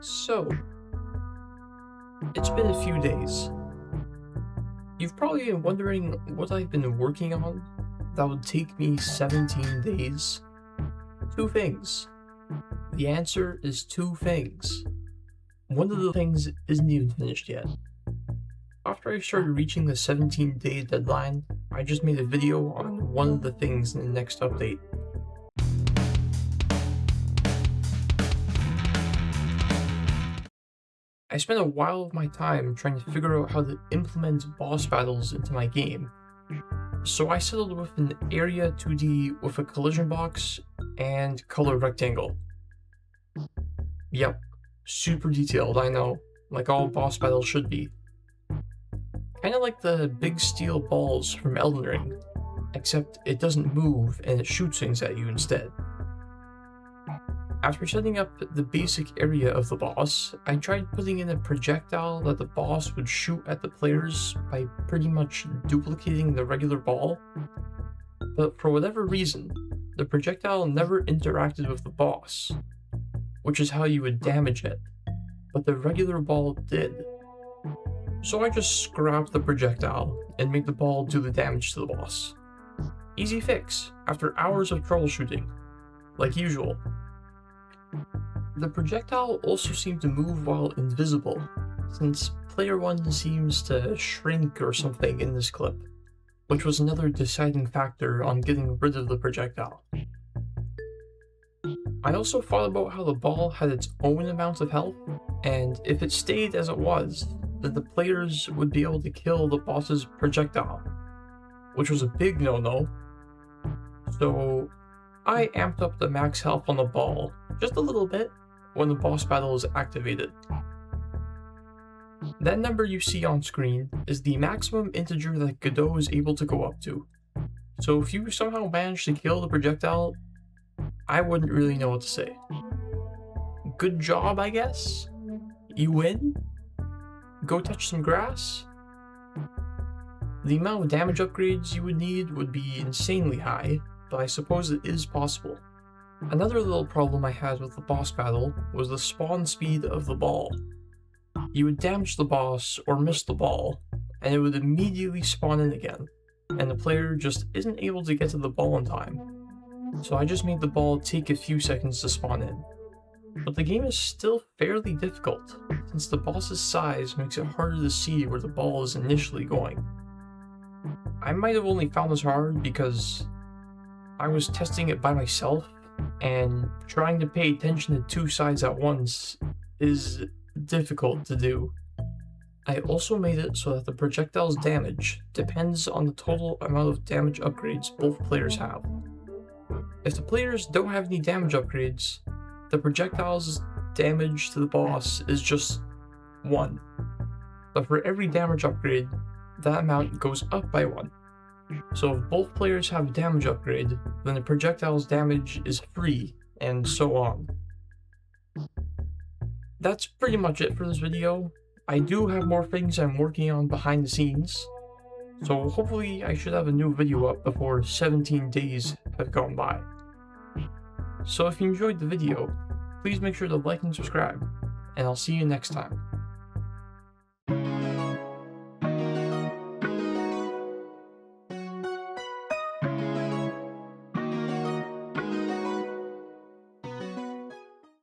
So, it's been a few days. You've probably been wondering what I've been working on that would take me 17 days. Two things. The answer is two things. One of the things isn't even finished yet. After I started reaching the 17-day deadline, I just made a video on one of the things in the next update. I spent a while of my time trying to figure out how to implement boss battles into my game, so I settled with an area 2D with a collision box and color rectangle. Yep, super detailed, I know, like all boss battles should be. Kinda like the big steel balls from Elden Ring, except it doesn't move and it shoots things at you instead. After setting up the basic area of the boss, I tried putting in a projectile that the boss would shoot at the players by pretty much duplicating the regular ball, but for whatever reason, the projectile never interacted with the boss, which is how you would damage it, but the regular ball did. So I just scrapped the projectile and made the ball do the damage to the boss. Easy fix, after hours of troubleshooting, like usual. The projectile also seemed to move while invisible, since player 1 seems to shrink or something in this clip, which was another deciding factor on getting rid of the projectile. I also thought about how the ball had its own amount of health, and if it stayed as it was, then the players would be able to kill the boss's projectile, which was a big no-no. So I amped up the max health on the ball just a little bit when the boss battle is activated. That number you see on screen is the maximum integer that Godot is able to go up to. So if you somehow manage to kill the projectile, I wouldn't really know what to say. Good job, I guess? You win? Go touch some grass? The amount of damage upgrades you would need would be insanely high, but I suppose it is possible. Another little problem I had with the boss battle was the spawn speed of the ball. You would damage the boss or miss the ball, and it would immediately spawn in again, and the player just isn't able to get to the ball in time. So I just made the ball take a few seconds to spawn in. But the game is still fairly difficult, since the boss's size makes it harder to see where the ball is initially going. I might have only found this hard because I was testing it by myself, and trying to pay attention to two sides at once is difficult to do. I also made it so that the projectile's damage depends on the total amount of damage upgrades both players have. If the players don't have any damage upgrades, the projectile's damage to the boss is just 1. But for every damage upgrade, that amount goes up by 1. So if both players have a damage upgrade, then the projectile's damage is free, and so on. That's pretty much it for this video. I do have more things I'm working on behind the scenes, so hopefully I should have a new video up before 17 days have gone by. So if you enjoyed the video, please make sure to like and subscribe, and I'll see you next time.